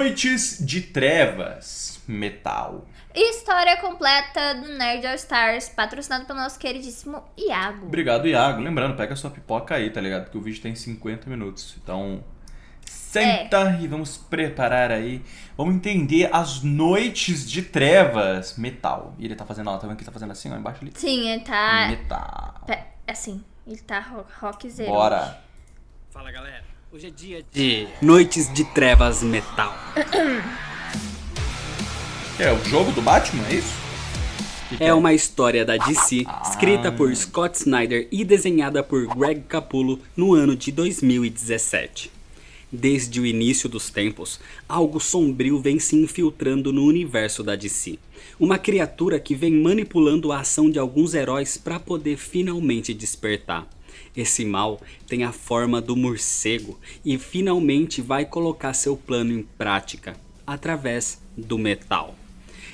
Noites de Trevas, Metal. História completa do Nerd All Stars, patrocinado pelo nosso queridíssimo Iago. Obrigado, Iago. Lembrando, pega sua pipoca aí, tá ligado? Porque o vídeo tem 50 minutos. Então, senta e vamos preparar aí. Vamos entender as Noites de Trevas, Metal. E ele tá fazendo, ó, tá vendo que ele tá fazendo assim, ó, embaixo ali? Sim, ele tá... Metal. Assim, ele tá rockzero. Bora. Fala, galera. Hoje é dia de Noites de Trevas Metal. É o jogo do Batman, é isso? É uma história da DC, escrita por Scott Snyder e desenhada por Greg Capullo no ano de 2017. Desde o início dos tempos, algo sombrio vem se infiltrando no universo da DC. Uma criatura que vem manipulando a ação de alguns heróis para poder finalmente despertar. Esse mal tem a forma do morcego e finalmente vai colocar seu plano em prática, através do metal.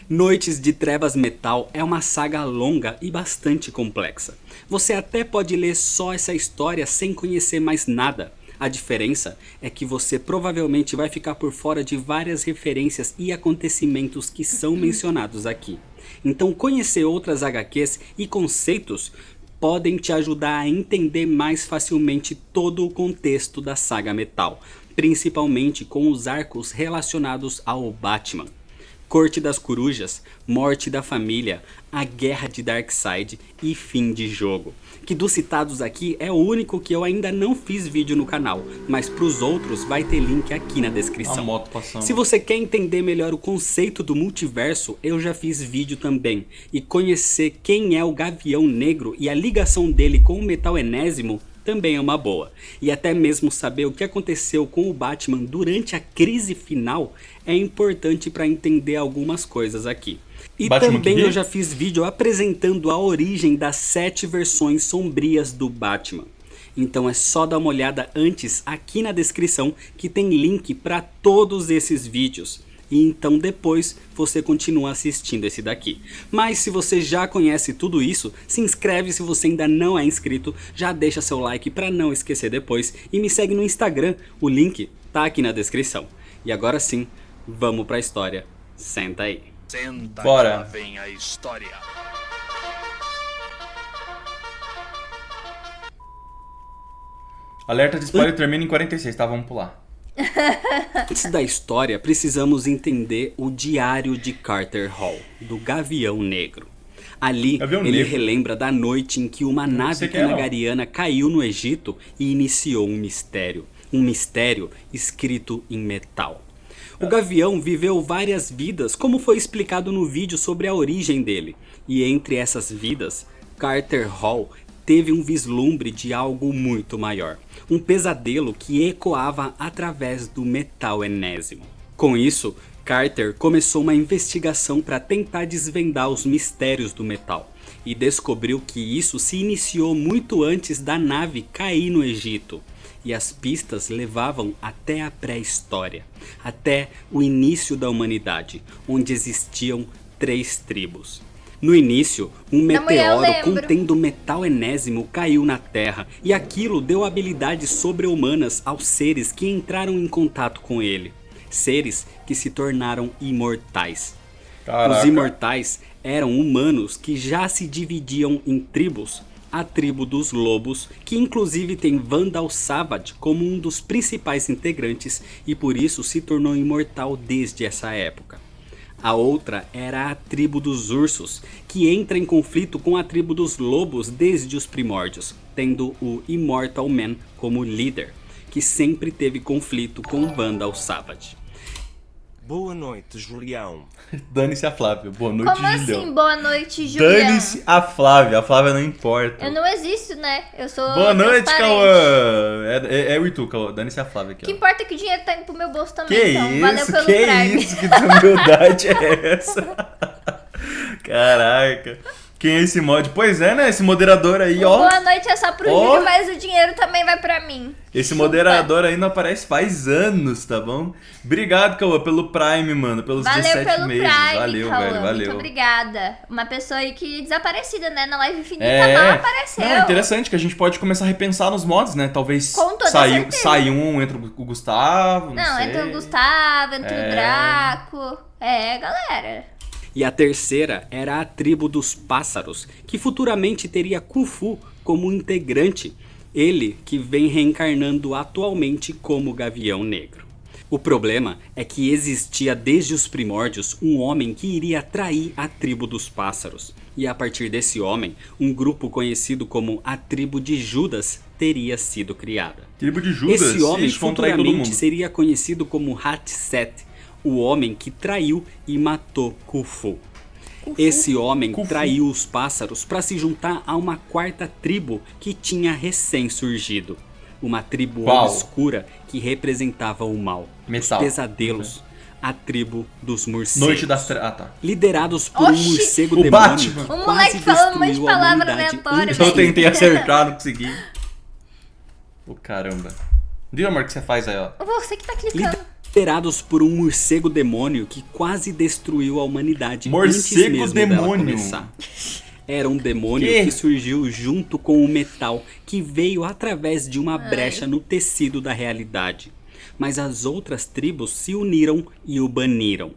Noites de Trevas Metal é uma saga longa e bastante complexa. Você até pode ler só essa história sem conhecer mais nada. A diferença é que você provavelmente vai ficar por fora de várias referências e acontecimentos que são mencionados aqui. Então conhecer outras HQs e conceitos podem te ajudar a entender mais facilmente todo o contexto da saga Metal, principalmente com os arcos relacionados ao Batman. Corte das Corujas, Morte da Família, A Guerra de Darkseid e Fim de Jogo. Que dos citados aqui é o único que eu ainda não fiz vídeo no canal, mas pros outros vai ter link aqui na descrição. A moto passando. Se você quer entender melhor o conceito do multiverso, eu já fiz vídeo também. E conhecer quem é o Gavião Negro e a ligação dele com o metal enésimo também é uma boa. E até mesmo saber o que aconteceu com o Batman durante a crise final é importante para entender algumas coisas aqui. E Batman também eu já fiz vídeo apresentando a origem das 7 versões sombrias do Batman. Então é só dar uma olhada antes aqui na descrição que tem link para todos esses vídeos. E então depois você continua assistindo esse daqui. Mas se você já conhece tudo isso, se inscreve se você ainda não é inscrito, já deixa seu like para não esquecer depois e me segue no Instagram, o link tá aqui na descrição. E agora sim, vamos pra história. Senta aí. Senta. Bora. Que lá vem a história. Alerta de spoiler termina em 46, tá? Vamos pular. Antes da história, precisamos entender o Diário de Carter Hall, do Gavião Negro. Ali, Gavião ele Negro. relembra da noite em que uma nave sei quem é, não. canagariana caiu no Egito e iniciou um mistério. Um mistério escrito em metal. O Gavião viveu várias vidas, como foi explicado no vídeo sobre a origem dele. E entre essas vidas, Carter Hall teve um vislumbre de algo muito maior. Um pesadelo que ecoava através do metal enésimo. Com isso, Carter começou uma investigação para tentar desvendar os mistérios do metal. E descobriu que isso se iniciou muito antes da nave cair no Egito. E as pistas levavam até a pré-história, até o início da humanidade, onde existiam 3 tribos. No início, um meteoro contendo metal enésimo caiu na Terra e aquilo deu habilidades sobre-humanas aos seres que entraram em contato com ele. Seres que se tornaram imortais. Caraca. Os imortais eram humanos que já se dividiam em tribos. A tribo dos lobos, que inclusive tem Vandal Savage como um dos principais integrantes e por isso se tornou imortal desde essa época. A outra era a tribo dos ursos, que entra em conflito com a tribo dos lobos desde os primórdios, tendo o Immortal Man como líder, que sempre teve conflito com Vandal Savage. Boa noite, Julião. Dane-se a Flávia. Boa noite, Como Julião. assim, boa noite, Julião? Dane-se a Flávia não importa. Eu não existo, né? Eu sou Boa noite, transparente. Cauã. É o Itu, Cauã. Dane-se a Flávia aqui, O que ó. importa é que o dinheiro tá indo pro meu bolso também, Que então. Valeu isso, pelo que Prime. isso, que humildade é essa? Caraca. Quem é esse mod? Pois é, né? Esse moderador aí, ó. Boa noite é só pro Ó. Júlio, mas o dinheiro também vai pra mim. Esse Chupa. moderador aí não aparece faz anos, tá bom? Obrigado, Cauã, pelo Prime, mano. Pelos Valeu 17 pelo meses. Prime, Valeu, Cauã. velho. Valeu. Muito obrigada. Uma pessoa aí que desaparecida, né? Na live infinita É, não apareceu. Não, é interessante que a gente pode começar a repensar nos mods, né? Talvez Com toda certeza. sai um, entra o Gustavo, Não, sei. entra o Gustavo, entra o Draco. É, galera. E a terceira era a tribo dos pássaros, que futuramente teria Khufu como integrante, ele que vem reencarnando atualmente como Gavião Negro. O problema é que existia desde os primórdios um homem que iria trair a tribo dos pássaros. E a partir desse homem, um grupo conhecido como a tribo de Judas teria sido criada. Tribo de Judas. Esse homem Ixi, vão trair todo futuramente mundo. seria conhecido como Hatshepsut, o homem que traiu e matou Khufu. Esse homem Khufu. traiu os pássaros para se juntar a uma quarta tribo que tinha recém-surgido. Uma tribo Qual? obscura que representava o mal, Metal. os pesadelos, a tribo dos morcegos. Noite das Trevas. Ah, tá. Liderados por um Oxi! morcego O demônio Batman. que Um quase moleque falando um monte de destruiu a palavra humanidade aleatória, inteira. Eu tentei acertar, não consegui. Ô, caramba. Diga, amor, o que você faz aí, ó. Você que tá clicando. Liderados por um morcego demônio que quase destruiu a humanidade antes Morcego mesmo dela demônio? começar. Era um demônio Que? que surgiu junto com o metal que veio através de uma brecha no tecido da realidade. Mas as outras tribos se uniram e o baniram.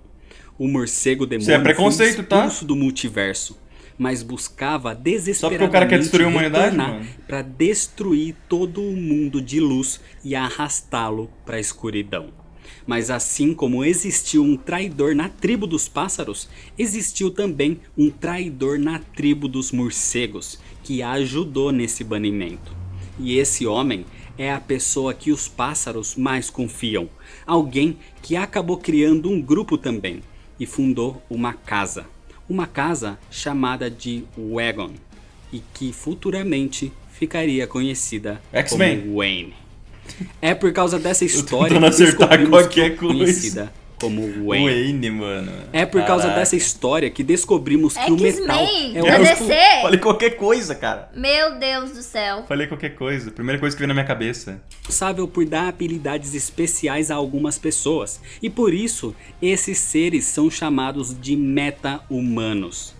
O morcego demônio Isso é preconceito, foi tá? expulso do multiverso, mas buscava desesperadamente Só porque o cara quer destruir a humanidade, mano? para destruir todo o mundo de luz e arrastá-lo para a escuridão. Mas assim como existiu um traidor na tribo dos pássaros, existiu também um traidor na tribo dos morcegos, que a ajudou nesse banimento. E esse homem é a pessoa que os pássaros mais confiam. Alguém que acabou criando um grupo também e fundou uma casa. Uma casa chamada de Wagon e que futuramente ficaria conhecida X-Men. como Wayne. É por causa dessa história tentando que acertar descobrimos qualquer que é coisa. conhecida como Wayne. Wayne, mano. É por causa Caraca. dessa história que descobrimos que o metal X-Men, é da o DC. Falei qualquer coisa, cara. Meu Deus do céu. Falei qualquer coisa. Primeira coisa que veio na minha cabeça. responsável por dar habilidades especiais a algumas pessoas. E por isso, esses seres são chamados de meta-humanos.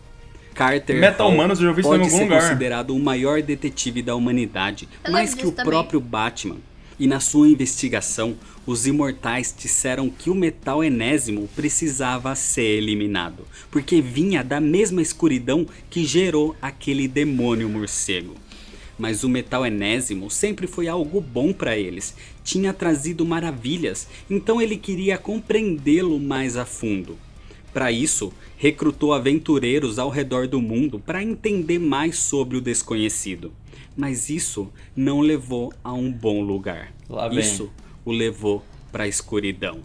Carter Meta-humanos, eu já ouvi isso em pode algum ser lugar. considerado o maior detetive da humanidade, Eu mais lembro que o disso também. próprio Batman. E na sua investigação, os imortais disseram que o metal enésimo precisava ser eliminado, porque vinha da mesma escuridão que gerou aquele demônio morcego. Mas o metal enésimo sempre foi algo bom para eles, tinha trazido maravilhas, então ele queria compreendê-lo mais a fundo. Para isso, recrutou aventureiros ao redor do mundo para entender mais sobre o desconhecido. Mas isso não levou a um bom lugar. Lá vem. Isso o levou para a escuridão.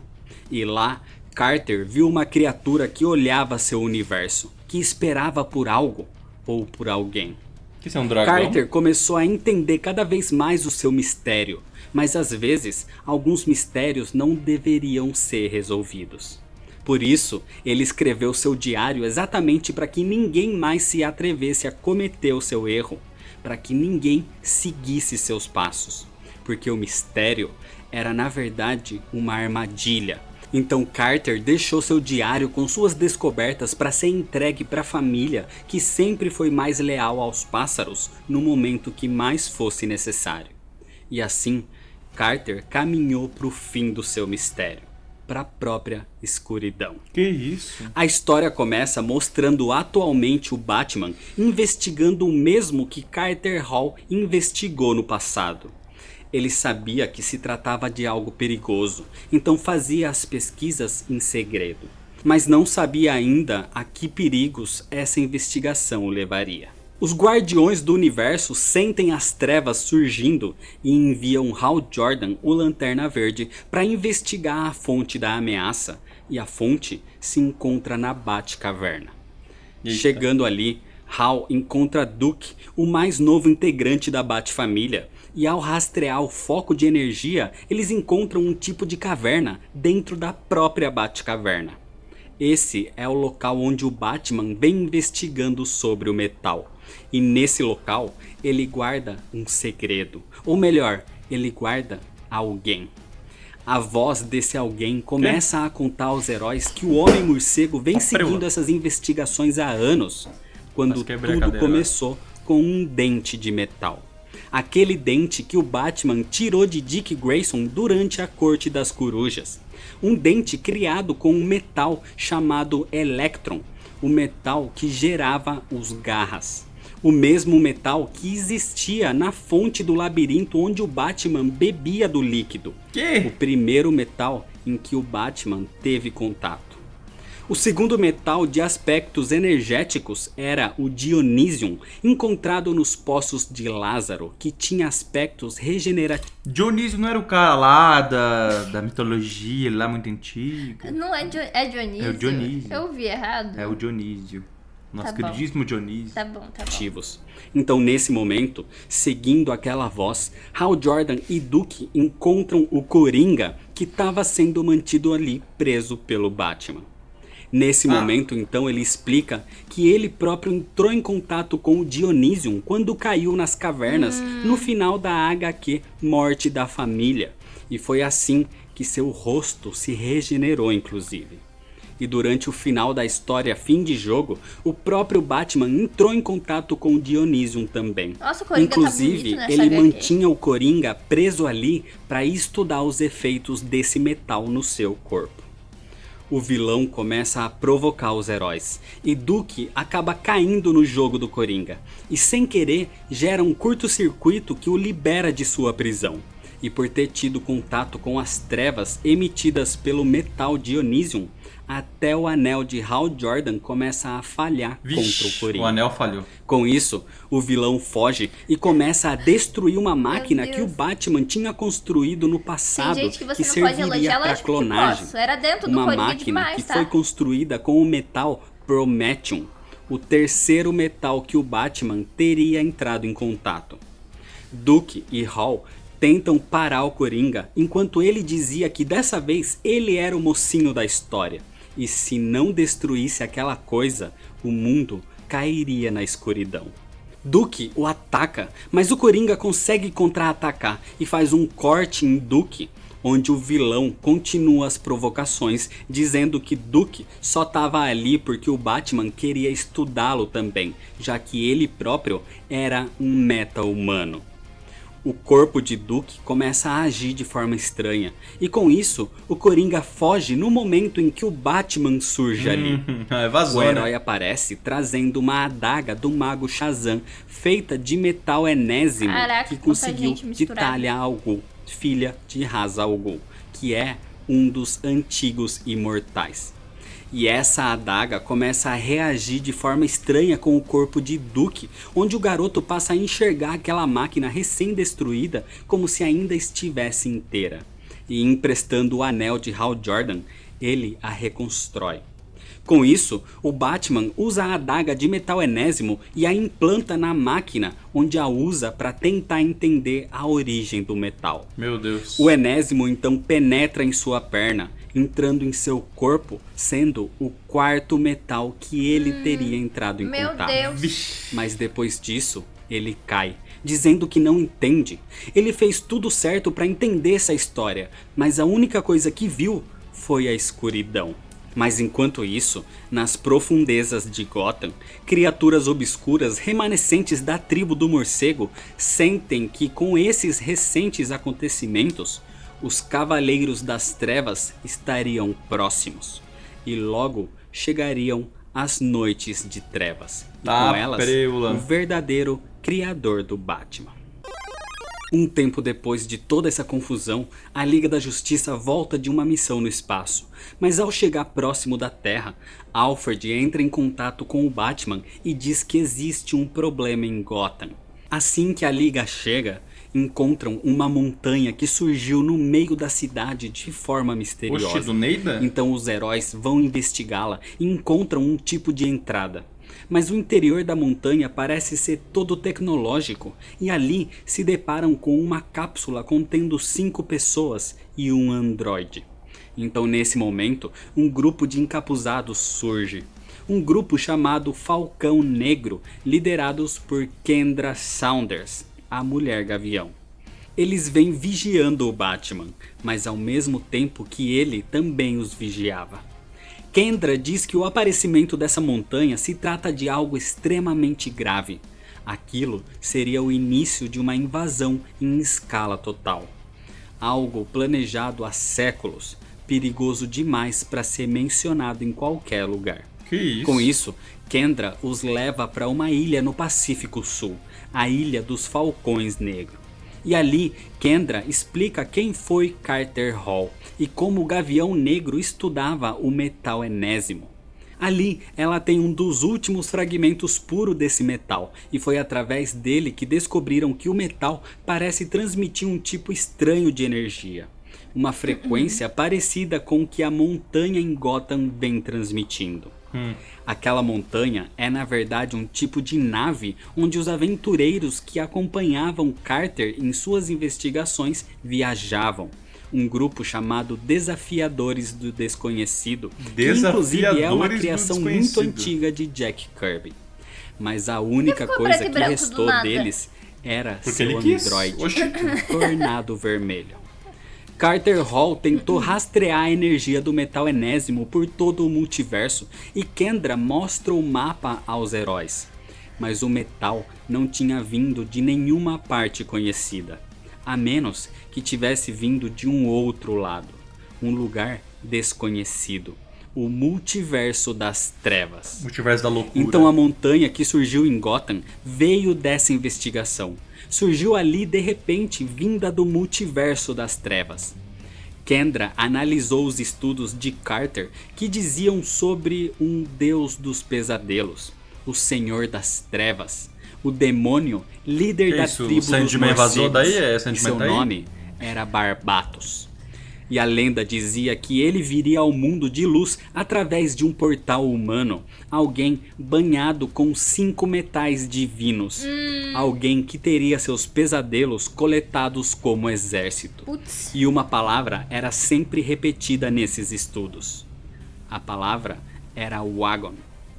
E lá, Carter viu uma criatura que olhava seu universo, que esperava por algo ou por alguém. Que isso é um dragão? Carter começou a entender cada vez mais o seu mistério, mas às vezes alguns mistérios não deveriam ser resolvidos. Por isso, ele escreveu seu diário exatamente para que ninguém mais se atrevesse a cometer o seu erro, para que ninguém seguisse seus passos, porque o mistério era na verdade uma armadilha. Então Carter deixou seu diário com suas descobertas para ser entregue para a família que sempre foi mais leal aos pássaros no momento que mais fosse necessário. E assim, Carter caminhou para o fim do seu mistério, para a própria escuridão. Que isso? A história começa mostrando atualmente o Batman investigando o mesmo que Carter Hall investigou no passado. Ele sabia que se tratava de algo perigoso, então fazia as pesquisas em segredo. Mas não sabia ainda a que perigos essa investigação o levaria. Os Guardiões do Universo sentem as trevas surgindo e enviam Hal Jordan, o Lanterna Verde, para investigar a fonte da ameaça. E a fonte se encontra na Batcaverna. Eita. Chegando ali, Hal encontra Duke, o mais novo integrante da Bat-família. E ao rastrear o foco de energia, eles encontram um tipo de caverna dentro da própria Batcaverna. Esse é o local onde o Batman vem investigando sobre o metal. E nesse local, ele guarda um segredo. Ou melhor, ele guarda alguém. A voz desse alguém começa a contar aos heróis que o Homem-Morcego vem seguindo essas investigações há anos, quando tudo começou com um dente de metal. Aquele dente que o Batman tirou de Dick Grayson durante a Corte das Corujas. Um dente criado com um metal chamado Electron, o metal que gerava os garras. O mesmo metal que existia na fonte do labirinto onde o Batman bebia do líquido. O primeiro metal em que o Batman teve contato. O segundo metal de aspectos energéticos era o Dionísio, encontrado nos poços de Lázaro, que tinha aspectos regenerativos. Dionísio não era o cara lá da mitologia, lá muito antigo? Não é, é Dionísio? É o Dionísio. Eu ouvi errado? É o Dionísio. Nosso queridíssimo Dionísio. Tá bom. Então, nesse momento, seguindo aquela voz, Hal Jordan e Duke encontram o Coringa, que estava sendo mantido ali preso pelo Batman. Nesse momento, então, ele explica que ele próprio entrou em contato com o Dionísio quando caiu nas cavernas no final da HQ Morte da Família. E foi assim que seu rosto se regenerou, inclusive. E durante o final da história fim de jogo, o próprio Batman entrou em contato com o Dionísio também. Nossa, o Coringa inclusive, tá bonito, ele mantinha o Coringa preso ali para estudar os efeitos desse metal no seu corpo. O vilão começa a provocar os heróis, e Duke acaba caindo no jogo do Coringa, e sem querer gera um curto-circuito que o libera de sua prisão. E por ter tido contato com as trevas emitidas pelo metal Dionísio, até o anel de Hal Jordan começa a falhar contra o Coringa. O anel falhou. Com isso, o vilão foge e começa a destruir uma máquina que o Batman tinha construído no passado, tem gente que você que não pode serviria elogiar, para lógico que clonagem. posso. Era dentro do Uma Coringa máquina demais, que tá? foi construída com o metal Prometheum, o terceiro metal que o Batman teria entrado em contato. Duke e Hal tentam parar o Coringa, enquanto ele dizia que dessa vez ele era o mocinho da história. E se não destruísse aquela coisa, o mundo cairia na escuridão. Duke o ataca, mas o Coringa consegue contra-atacar e faz um corte em Duke, onde o vilão continua as provocações, dizendo que Duke só estava ali porque o Batman queria estudá-lo também, já que ele próprio era um meta-humano. O corpo de Duke começa a agir de forma estranha, e com isso, o Coringa foge no momento em que o Batman surge ali. Vazou, O herói aparece trazendo uma adaga do mago Shazam, feita de metal enésimo, que conseguiu de Talia al Ghul, filha de Ra's al Ghul, que é um dos antigos imortais. E essa adaga começa a reagir de forma estranha com o corpo de Duke, onde o garoto passa a enxergar aquela máquina recém-destruída como se ainda estivesse inteira. E emprestando o anel de Hal Jordan, ele a reconstrói. Com isso, o Batman usa a adaga de metal enésimo e a implanta na máquina, onde a usa para tentar entender a origem do metal. Meu Deus. O enésimo então penetra em sua perna, entrando em seu corpo, sendo o quarto metal que ele teria entrado em contato. Meu Deus. Mas depois disso, ele cai, dizendo que não entende. Ele fez tudo certo para entender essa história, mas a única coisa que viu foi a escuridão. Mas enquanto isso, nas profundezas de Gotham, criaturas obscuras remanescentes da tribo do morcego sentem que com esses recentes acontecimentos, os Cavaleiros das Trevas estariam próximos. E logo chegariam as Noites de Trevas. E com elas, o verdadeiro criador do Batman. Um tempo depois de toda essa confusão, a Liga da Justiça volta de uma missão no espaço. Mas ao chegar próximo da Terra, Alfred entra em contato com o Batman e diz que existe um problema em Gotham. Assim que a Liga chega, encontram uma montanha que surgiu no meio da cidade de forma misteriosa. Oxe, do Neida? Então os heróis vão investigá-la e encontram um tipo de entrada. Mas o interior da montanha parece ser todo tecnológico, e ali se deparam com uma cápsula contendo 5 pessoas e um androide. Então, nesse momento, um grupo de encapuzados surge. Um grupo chamado Falcão Negro, liderados por Kendra Saunders, a Mulher Gavião. Eles vêm vigiando o Batman, mas ao mesmo tempo que ele também os vigiava. Kendra diz que o aparecimento dessa montanha se trata de algo extremamente grave. Aquilo seria o início de uma invasão em escala total. Algo planejado há séculos, perigoso demais para ser mencionado em qualquer lugar. Que isso? Com isso, Kendra os leva para uma ilha no Pacífico Sul, a Ilha dos Falcões Negros. E ali, Kendra explica quem foi Carter Hall e como o Gavião Negro estudava o metal enésimo. Ali, ela tem um dos últimos fragmentos puros desse metal, e foi através dele que descobriram que o metal parece transmitir um tipo estranho de energia. Uma frequência parecida com o que a montanha em Gotham vem transmitindo. Aquela montanha é na verdade um tipo de nave onde os aventureiros que acompanhavam Carter em suas investigações viajavam. Um grupo chamado Desafiadores do Desconhecido, que inclusive é uma criação muito antiga de Jack Kirby. Mas a única coisa que restou deles era seu androide, o Tornado Vermelho. Carter Hall tentou rastrear a energia do metal enésimo por todo o multiverso e Kendra mostra o mapa aos heróis. Mas o metal não tinha vindo de nenhuma parte conhecida, a menos que tivesse vindo de um outro lado, um lugar desconhecido, o multiverso das trevas. Multiverso da loucura. Então a montanha que surgiu em Gotham veio dessa investigação. Surgiu ali de repente, vinda do multiverso das trevas. Kendra analisou os estudos de Carter que diziam sobre um deus dos pesadelos, o Senhor das Trevas, o demônio líder da tribo dos morcegos, e seu nome era Barbatos. E a lenda dizia que ele viria ao mundo de luz através de um portal humano, alguém banhado com 5 metais divinos, alguém que teria seus pesadelos coletados como exército. E uma palavra era sempre repetida nesses estudos. A palavra era Wagon,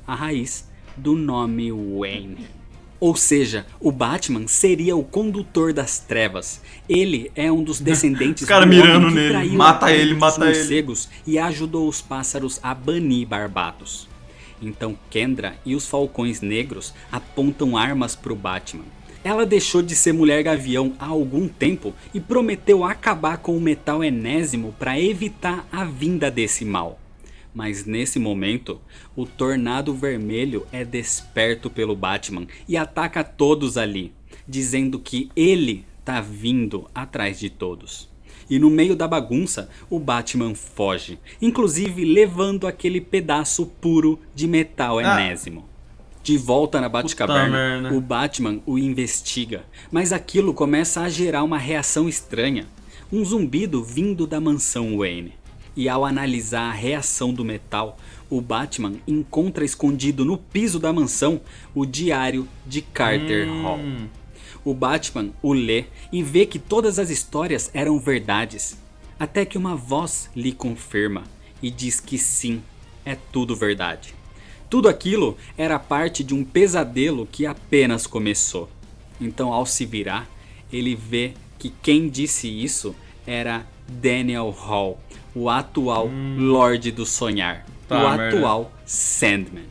a raiz do nome Wayne. Ou seja, o Batman seria o condutor das trevas. Ele é um dos descendentes do homem que traiu os morcegos e ajudou os pássaros a banir Barbatos. Então Kendra e os Falcões Negros apontam armas para o Batman. Ela deixou de ser Mulher Gavião há algum tempo e prometeu acabar com o metal enésimo para evitar a vinda desse mal. Mas nesse momento, o Tornado Vermelho é desperto pelo Batman e ataca todos ali, dizendo que ele tá vindo atrás de todos. E no meio da bagunça, o Batman foge, inclusive levando aquele pedaço puro de metal enésimo. De volta na Batcaverna, o Batman o investiga, mas aquilo começa a gerar uma reação estranha, um zumbido vindo da mansão Wayne. E ao analisar a reação do metal, o Batman encontra escondido no piso da mansão o diário de Carter Hall. O Batman o lê e vê que todas as histórias eram verdades, até que uma voz lhe confirma e diz que sim, é tudo verdade. Tudo aquilo era parte de um pesadelo que apenas começou. Então, ao se virar, ele vê que quem disse isso era Daniel Hall, o atual Lorde do Sonhar, o atual Sandman.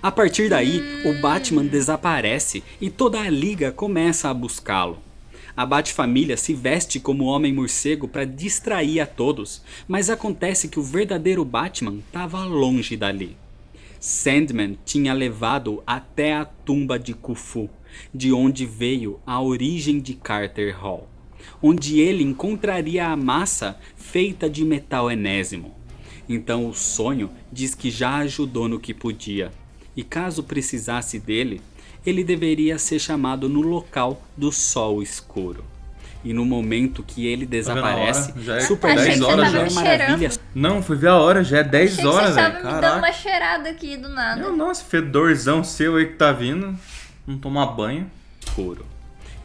A partir daí, o Batman desaparece e toda a Liga começa a buscá-lo. A Batfamília se veste como Homem-Morcego para distrair a todos, mas acontece que o verdadeiro Batman estava longe dali. Sandman tinha levado até a tumba de Khufu, de onde veio a origem de Carter Hall, onde ele encontraria a massa feita de metal enésimo. Então o sonho diz que já ajudou no que podia, e caso precisasse dele, ele deveria ser chamado no local do sol escuro. E no momento que ele desaparece, Superman e Mulher Maravilha... Não, fui ver a hora, já é 10 horas, velho. Você tava me dando uma cheirada aqui do nada. Nossa, fedorzão seu aí que tá vindo. Não tomar banho. Escuro.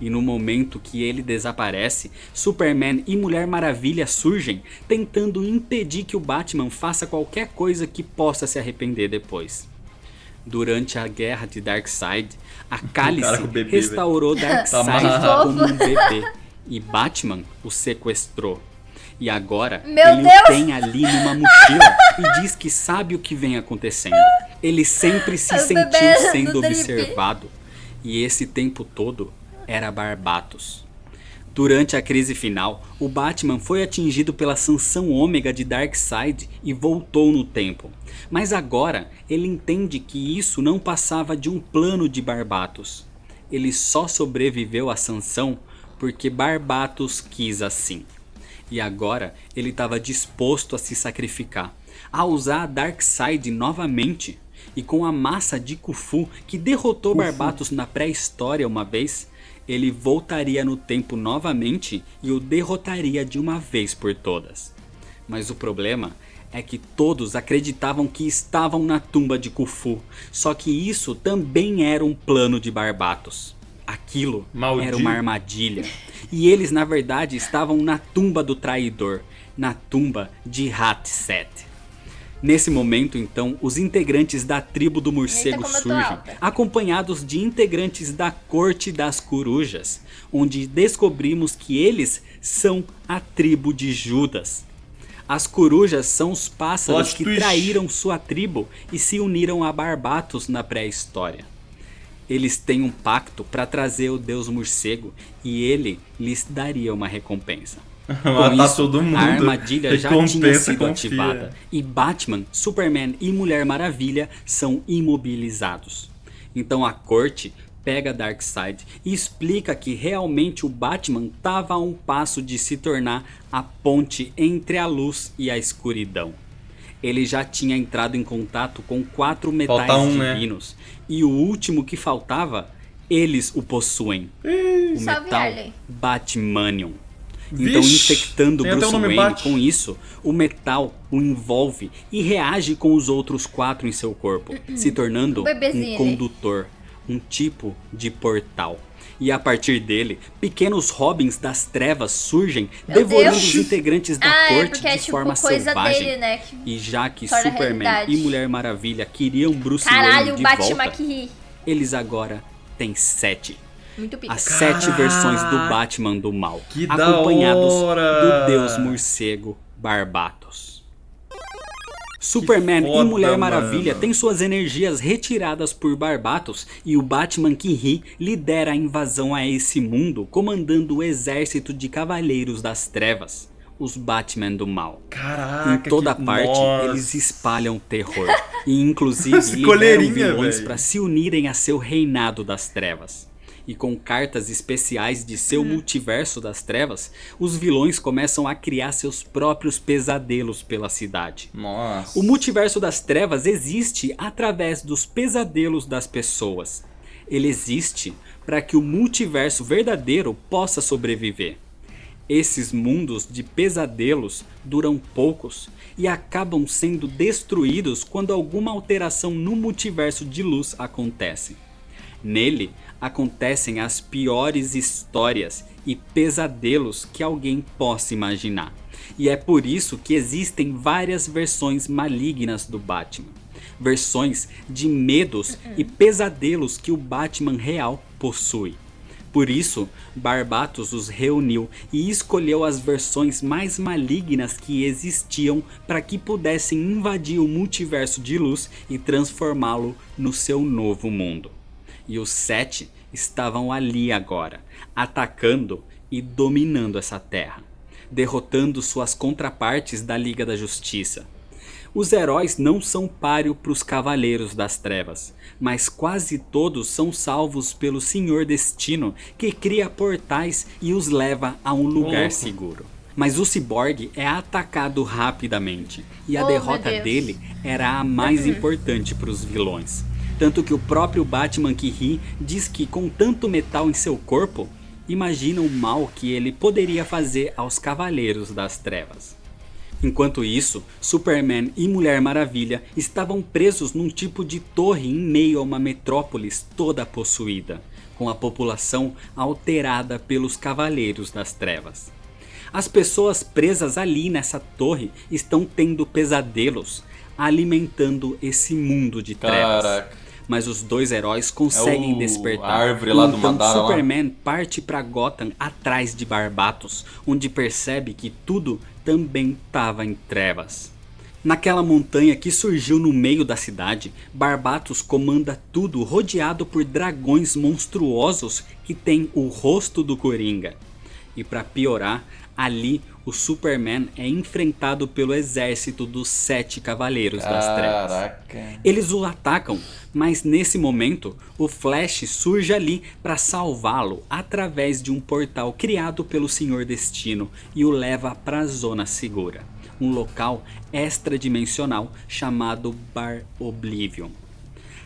E no momento que ele desaparece, Superman e Mulher Maravilha surgem, tentando impedir que o Batman faça qualquer coisa que possa se arrepender depois. Durante a guerra de Darkseid, a Cálice restaurou Darkseid como um bebê e Batman o sequestrou. E agora ele o tem ali numa mochila e diz que sabe o que vem acontecendo. Ele sempre se sentiu sendo observado e esse tempo todo era Barbatos. Durante a crise final, o Batman foi atingido pela sanção ômega de Darkseid e voltou no tempo. Mas agora ele entende que isso não passava de um plano de Barbatos. Ele só sobreviveu à sanção porque Barbatos quis assim. E agora ele estava disposto a se sacrificar, a usar Darkseid novamente. E com a massa de Khufu que derrotou Barbatos na pré-história uma vez, ele voltaria no tempo novamente e o derrotaria de uma vez por todas. Mas o problema é que todos acreditavam que estavam na tumba de Khufu, só que isso também era um plano de Barbatos. Aquilo era uma armadilha. E eles na verdade estavam na tumba do traidor, na tumba de Hatset. Nesse momento, então, os integrantes da tribo do morcego surgem, acompanhados de integrantes da corte das corujas, onde descobrimos que eles são a tribo de Judas. As corujas são os pássaros que traíram sua tribo e se uniram a Barbatos na pré-história. Eles têm um pacto para trazer o deus morcego e ele lhes daria uma recompensa. Com isso, todo mundo. A armadilha já tinha sido ativada e Batman, Superman e Mulher Maravilha são imobilizados. Então a corte pega Darkseid e explica que realmente o Batman estava a um passo de se tornar a ponte entre a luz e a escuridão. Ele já tinha entrado em contato com 4 metais divinos, e o último que faltava, eles o possuem. O metal Batmanium. Então, infectando Bruce Wayne com isso, o metal o envolve e reage com os outros 4 em seu corpo, se tornando um condutor, um tipo de portal. E a partir dele, pequenos Robins das trevas surgem, devorando os integrantes da corte de forma selvagem. Dele, né? E já que Superman e Mulher Maravilha queriam Bruce Wayne de volta, eles agora têm 7. As 7 versões do Batman do mal, acompanhados do deus morcego Barbatos. Superman e Mulher Maravilha têm suas energias retiradas por Barbatos e o Batman que ri lidera a invasão a esse mundo, comandando o exército de Cavaleiros das Trevas, os Batman do mal. Caraca, em toda parte eles espalham terror e inclusive liberam vilões para se unirem a seu reinado das trevas. E com cartas especiais de seu multiverso das trevas, os vilões começam a criar seus próprios pesadelos pela cidade. Nossa. O multiverso das trevas existe através dos pesadelos das pessoas. Ele existe para que o multiverso verdadeiro possa sobreviver. Esses mundos de pesadelos duram poucos e acabam sendo destruídos quando alguma alteração no multiverso de luz acontece. Nele acontecem as piores histórias e pesadelos que alguém possa imaginar. E é por isso que existem várias versões malignas do Batman. Versões de medos e pesadelos que o Batman real possui. Por isso, Barbatos os reuniu e escolheu as versões mais malignas que existiam para que pudessem invadir o multiverso de luz e transformá-lo no seu novo mundo. E os 7 estavam ali agora, atacando e dominando essa terra, derrotando suas contrapartes da Liga da Justiça. Os heróis não são páreo para os Cavaleiros das Trevas, mas quase todos são salvos pelo Senhor Destino, que cria portais e os leva a um lugar seguro. Mas o Cyborg é atacado rapidamente, e a derrota dele era a mais importante para os vilões. Tanto que o próprio Batman que ri diz que com tanto metal em seu corpo, imagina o mal que ele poderia fazer aos Cavaleiros das Trevas. Enquanto isso, Superman e Mulher Maravilha estavam presos num tipo de torre em meio a uma metrópolis toda possuída. com a população alterada pelos Cavaleiros das Trevas. As pessoas presas ali nessa torre estão tendo pesadelos, alimentando esse mundo de trevas. Caraca. Mas os dois heróis conseguem despertar. A árvore lá do Então Madara lá. Superman parte para Gotham atrás de Barbatos, onde percebe que tudo também estava em trevas. Naquela montanha que surgiu no meio da cidade, Barbatos comanda tudo rodeado por dragões monstruosos que têm o rosto do Coringa. E para piorar, ali o Superman é enfrentado pelo exército dos 7 Cavaleiros das Trevas. Caraca. Eles o atacam, mas nesse momento o Flash surge ali para salvá-lo através de um portal criado pelo Senhor Destino e o leva para a Zona Segura, um local extradimensional chamado Bar Oblivion.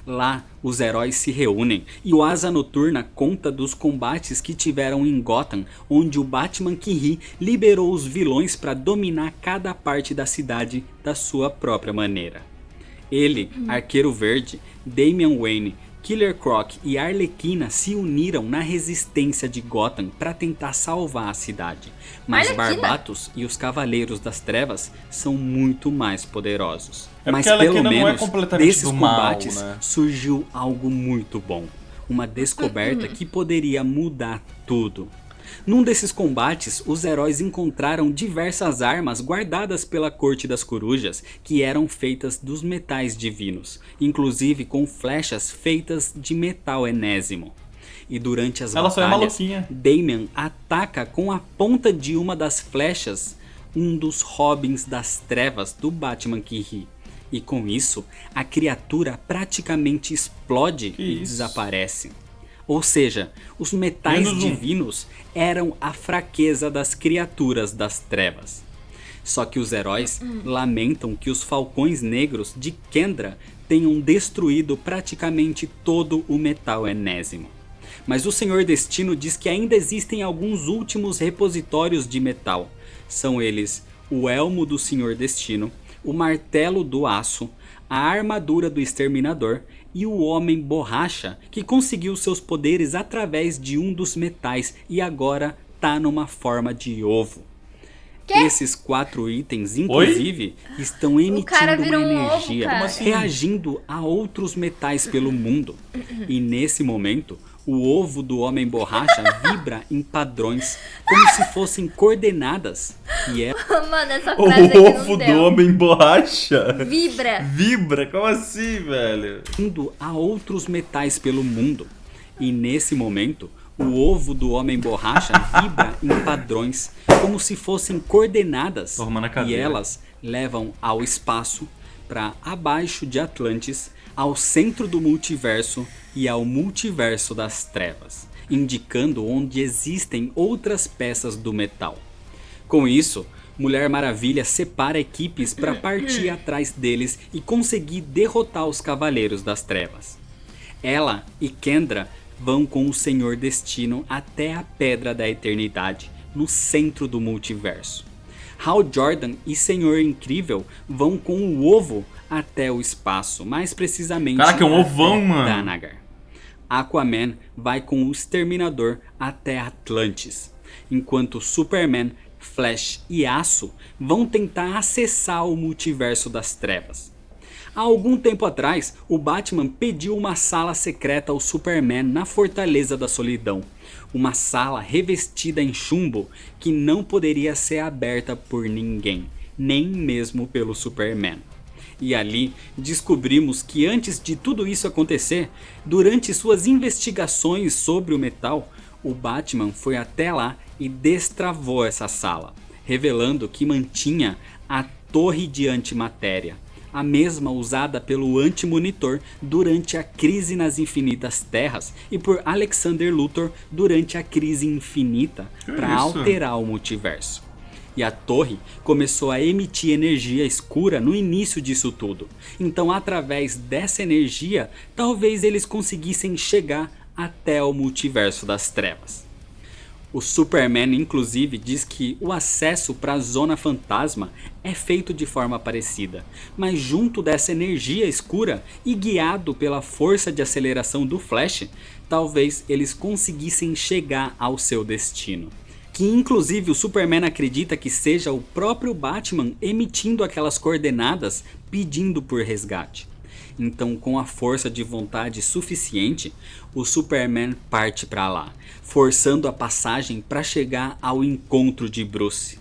Lá, os heróis se reúnem e o Asa Noturna conta dos combates que tiveram em Gotham, onde o Batman que ri liberou os vilões para dominar cada parte da cidade da sua própria maneira. Ele, Arqueiro Verde, Damian Wayne, Killer Croc e Arlequina se uniram na resistência de Gotham para tentar salvar a cidade. Mas Arlequina? Barbatos e os Cavaleiros das Trevas são muito mais poderosos. É Mas porque a pelo Arlequina não é menos completamente desses do mal, combates né? surgiu algo muito bom. Uma descoberta que poderia mudar tudo. Num desses combates, os heróis encontraram diversas armas guardadas pela Corte das Corujas, que eram feitas dos metais divinos, inclusive com flechas feitas de metal enésimo. E durante as Ela só é batalhas, maluquinha. Damian ataca com a ponta de uma das flechas um dos Robins das Trevas do Batman que ri. E com isso, a criatura praticamente explode e isso? desaparece. Ou seja, os metais Menos um. divinos eram a fraqueza das criaturas das trevas. Só que os heróis lamentam que os Falcões Negros de Kendra tenham destruído praticamente todo o metal enésimo. Mas o Senhor Destino diz que ainda existem alguns últimos repositórios de metal. São eles o Elmo do Senhor Destino, o Martelo do Aço, a Armadura do Exterminador e o Homem Borracha, que conseguiu seus poderes através de um dos metais e agora tá numa forma de ovo. Esses 4 itens, inclusive, estão cara emitindo virou uma um ovo, energia, cara. Como assim? reagindo a outros metais pelo mundo. E nesse momento, o ovo do Homem Borracha vibra em padrões, como se fossem coordenadas. E é Mano, essa O frase aqui ovo não do deu. homem borracha. Vibra. Vibra? Como assim, velho? indo a outros metais pelo mundo. E nesse momento, o ovo do Homem Borracha vibra em padrões, como se fossem coordenadas. Tô arrumando a E cadeira. elas levam ao espaço, para abaixo de Atlantis, ao centro do multiverso e ao multiverso das trevas, indicando onde existem outras peças do metal. Com isso, Mulher Maravilha separa equipes para partir atrás deles e conseguir derrotar os Cavaleiros das Trevas. Ela e Kendra vão com o Senhor Destino até a Pedra da Eternidade, no centro do multiverso. Hal Jordan e Senhor Incrível vão com o ovo até o espaço, mais precisamente Caraca, é um até ovão, mano. Thanagar. Aquaman vai com o Exterminador até Atlantis, enquanto Superman, Flash e Aço vão tentar acessar o multiverso das trevas. Há algum tempo atrás, o Batman pediu uma sala secreta ao Superman na Fortaleza da Solidão. Uma sala revestida em chumbo que não poderia ser aberta por ninguém, nem mesmo pelo Superman. E ali descobrimos que antes de tudo isso acontecer, durante suas investigações sobre o metal, o Batman foi até lá e destravou essa sala, revelando que mantinha a Torre de Antimatéria, a mesma usada pelo Anti-Monitor durante a Crise nas Infinitas Terras e por Alexander Luthor durante a Crise Infinita para isso? alterar o multiverso. E a torre começou a emitir energia escura no início disso tudo. Então, através dessa energia, talvez eles conseguissem chegar até o multiverso das trevas. O Superman, inclusive, diz que o acesso para a Zona Fantasma é feito de forma parecida, mas junto dessa energia escura e guiado pela força de aceleração do Flash, talvez eles conseguissem chegar ao seu destino. Que inclusive o Superman acredita que seja o próprio Batman emitindo aquelas coordenadas pedindo por resgate. Então, com a força de vontade suficiente, o Superman parte para lá, forçando a passagem para chegar ao encontro de Bruce.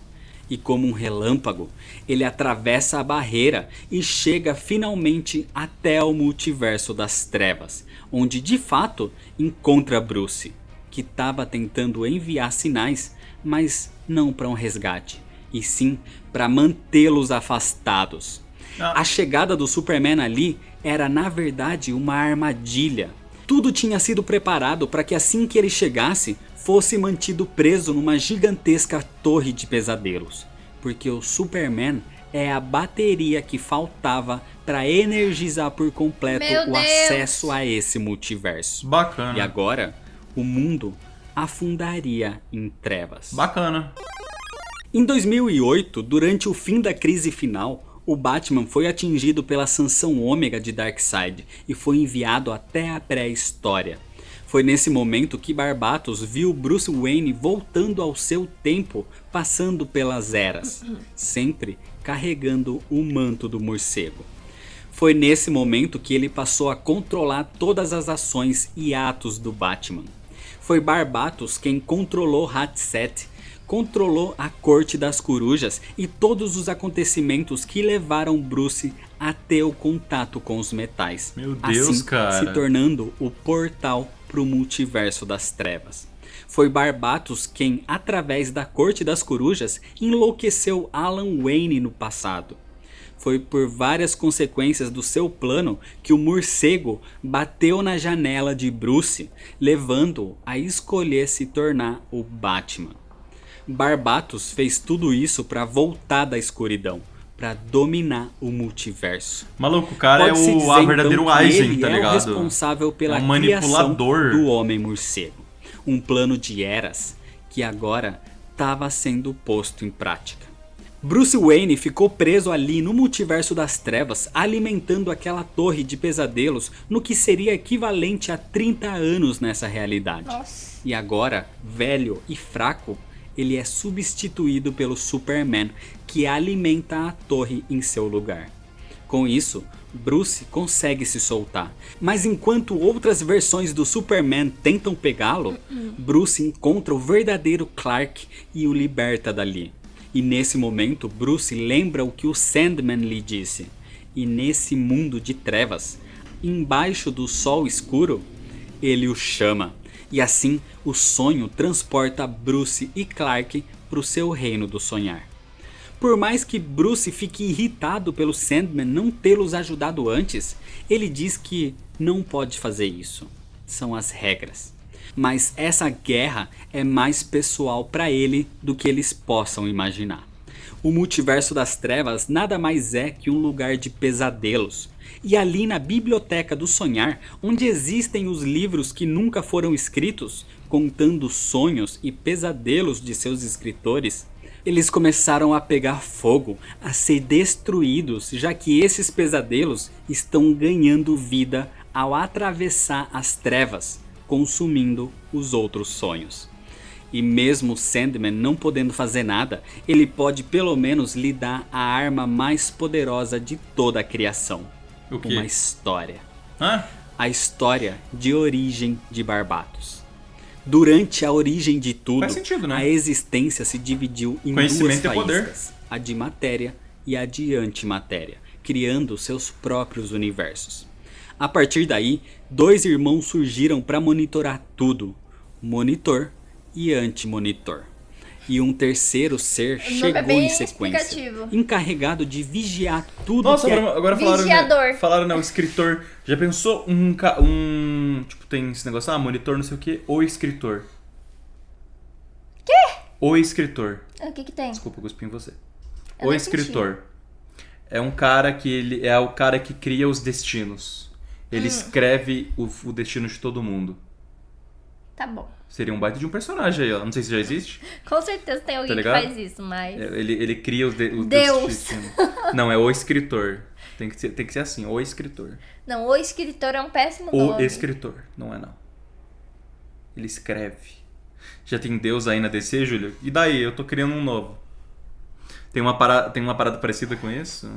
E como um relâmpago, ele atravessa a barreira e chega finalmente até o multiverso das trevas, onde de fato encontra Bruce, que estava tentando enviar sinais, mas não para um resgate, e sim para mantê-los afastados. A chegada do Superman ali era na verdade uma armadilha. Tudo tinha sido preparado para que assim que ele chegasse, fosse mantido preso numa gigantesca torre de pesadelos. Porque o Superman é a bateria que faltava para energizar por completo o acesso a esse multiverso. Bacana. E agora, o mundo afundaria em trevas. Bacana. Em 2008, durante o fim da crise final, o Batman foi atingido pela sanção ômega de Darkseid e foi enviado até a pré-história. Foi nesse momento que Barbatos viu Bruce Wayne voltando ao seu tempo, passando pelas eras, sempre carregando o manto do morcego. Foi nesse momento que ele passou a controlar todas as ações e atos do Batman. Foi Barbatos quem controlou Hatset, controlou a Corte das Corujas e todos os acontecimentos que levaram Bruce a ter o contato com os metais. Meu Deus, assim, cara. se tornando o portal para o multiverso das trevas. Foi Barbatos quem, através da Corte das Corujas, enlouqueceu Alan Wayne no passado. Foi por várias consequências do seu plano que o morcego bateu na janela de Bruce, levando-o a escolher se tornar o Batman. Barbatos fez tudo isso para voltar da escuridão, para dominar o multiverso. Maluco, o cara Pode-se é dizer, o verdadeiro então, que Eisen, ele tá ligado? É o responsável pela É um criação manipulador. do Homem-Morcego. Um plano de eras que agora estava sendo posto em prática. Bruce Wayne ficou preso ali no multiverso das trevas, alimentando aquela torre de pesadelos no que seria equivalente a 30 anos nessa realidade. Nossa. E agora, velho e fraco, ele é substituído pelo Superman, que alimenta a torre em seu lugar. Com isso, Bruce consegue se soltar, mas enquanto outras versões do Superman tentam pegá-lo, Bruce encontra o verdadeiro Clark e o liberta dali. E nesse momento, Bruce lembra o que o Sandman lhe disse. E nesse mundo de trevas, embaixo do sol escuro, ele o chama. E assim, o sonho transporta Bruce e Clark para o seu reino do sonhar. Por mais que Bruce fique irritado pelo Sandman não tê-los ajudado antes, ele diz que não pode fazer isso. São as regras. Mas essa guerra é mais pessoal para ele do que eles possam imaginar. O multiverso das trevas nada mais é que um lugar de pesadelos. E ali na Biblioteca do Sonhar, onde existem os livros que nunca foram escritos, contando sonhos e pesadelos de seus escritores, eles começaram a pegar fogo, a ser destruídos, já que esses pesadelos estão ganhando vida ao atravessar as trevas, consumindo os outros sonhos. E mesmo Sandman não podendo fazer nada, ele pode pelo menos lhe dar a arma mais poderosa de toda a criação. O quê? Uma história. Hã? A história de origem de Barbatos. Durante a origem de tudo, Faz sentido, né? a existência se dividiu em Conhecimento duas é poder. faíscas, a de matéria e a de antimatéria, criando seus próprios universos. A partir daí, dois irmãos surgiram para monitorar tudo, Monitor e Anti-Monitor. E um terceiro ser nome chegou é bem em sequência, explicativo. encarregado de vigiar tudo Nossa, que é agora falaram, Vigiador. né? Falaram, não, escritor. Já pensou tipo, tem esse negócio, monitor, não sei o que, ou escritor. Quê? O escritor. O que que tem? Desculpa, eu cuspi em você. Eu O não escritor. É um cara que ele é o cara que cria os destinos. Ele escreve o destino de todo mundo. Tá bom. Seria um baita de um personagem aí, ó. Não sei se já existe. Com certeza tem alguém que ligado? faz isso, mas... Ele cria os Deus. destinos. Não, é o escritor. Tem que ser assim, o escritor. Não, o escritor é um péssimo O nome. escritor, não é não. Ele escreve. Já tem Deus aí na DC, Júlio? E daí? Eu tô criando um novo. Tem uma parada parecida com isso?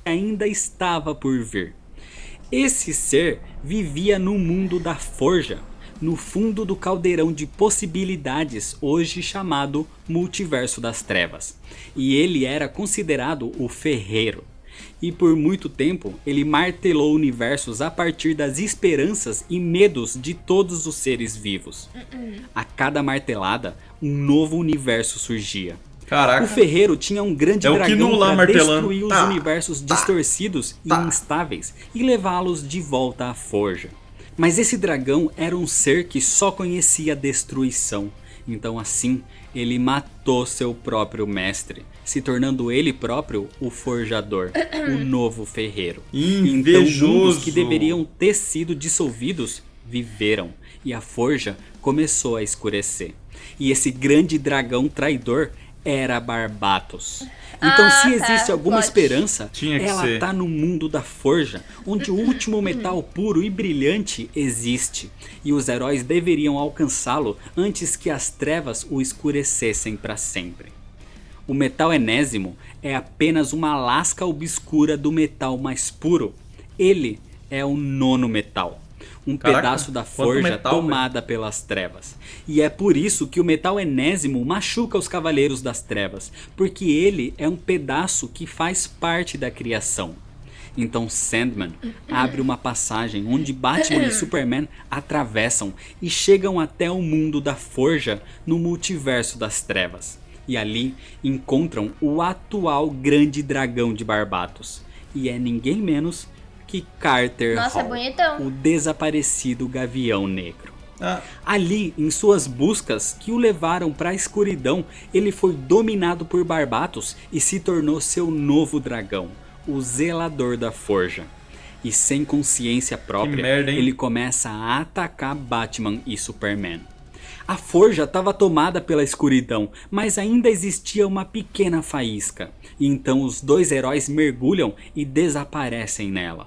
Ainda estava por vir. Esse ser vivia no mundo da forja, no fundo do caldeirão de possibilidades, hoje chamado Multiverso das Trevas. E ele era considerado o ferreiro. E por muito tempo ele martelou universos a partir das esperanças e medos de todos os seres vivos. A cada martelada, um novo universo surgia. Caraca. O ferreiro tinha um grande É o dragão Kinu lá para martelando. destruir os universos distorcidos e instáveis e levá-los de volta à forja. Mas esse dragão era um ser que só conhecia destruição. Então assim, ele matou seu próprio mestre, se tornando ele próprio o forjador, o novo ferreiro. Invejoso. Então mundos que deveriam ter sido dissolvidos, viveram. E a forja começou a escurecer. E esse grande dragão traidor era Barbatos. Então se existe alguma esperança, Tinha que ela ser. tá no mundo da forja, onde o último metal puro e brilhante existe. E os heróis deveriam alcançá-lo antes que as trevas o escurecessem para sempre. O metal enésimo é apenas uma lasca obscura do metal mais puro. Ele é o nono metal. Um Caraca, pedaço da quanto forja metal, tomada pelas trevas. E é por isso que o metal enésimo machuca os cavaleiros das trevas, porque ele é um pedaço que faz parte da criação. Então Sandman abre uma passagem onde Batman e Superman atravessam e chegam até o mundo da forja no multiverso das trevas. E ali encontram o atual grande dragão de Barbatos. E é ninguém menos que Carter Nossa, Hall, é bonitão. o desaparecido Gavião Negro. Ah, Ali, em suas buscas que o levaram para a escuridão, ele foi dominado por Barbatos e se tornou seu novo dragão, o Zelador da Forja. E sem consciência própria, merda, hein? ele começa a atacar Batman e Superman. A forja estava tomada pela escuridão, mas ainda existia uma pequena faísca. E então os dois heróis mergulham e desaparecem nela.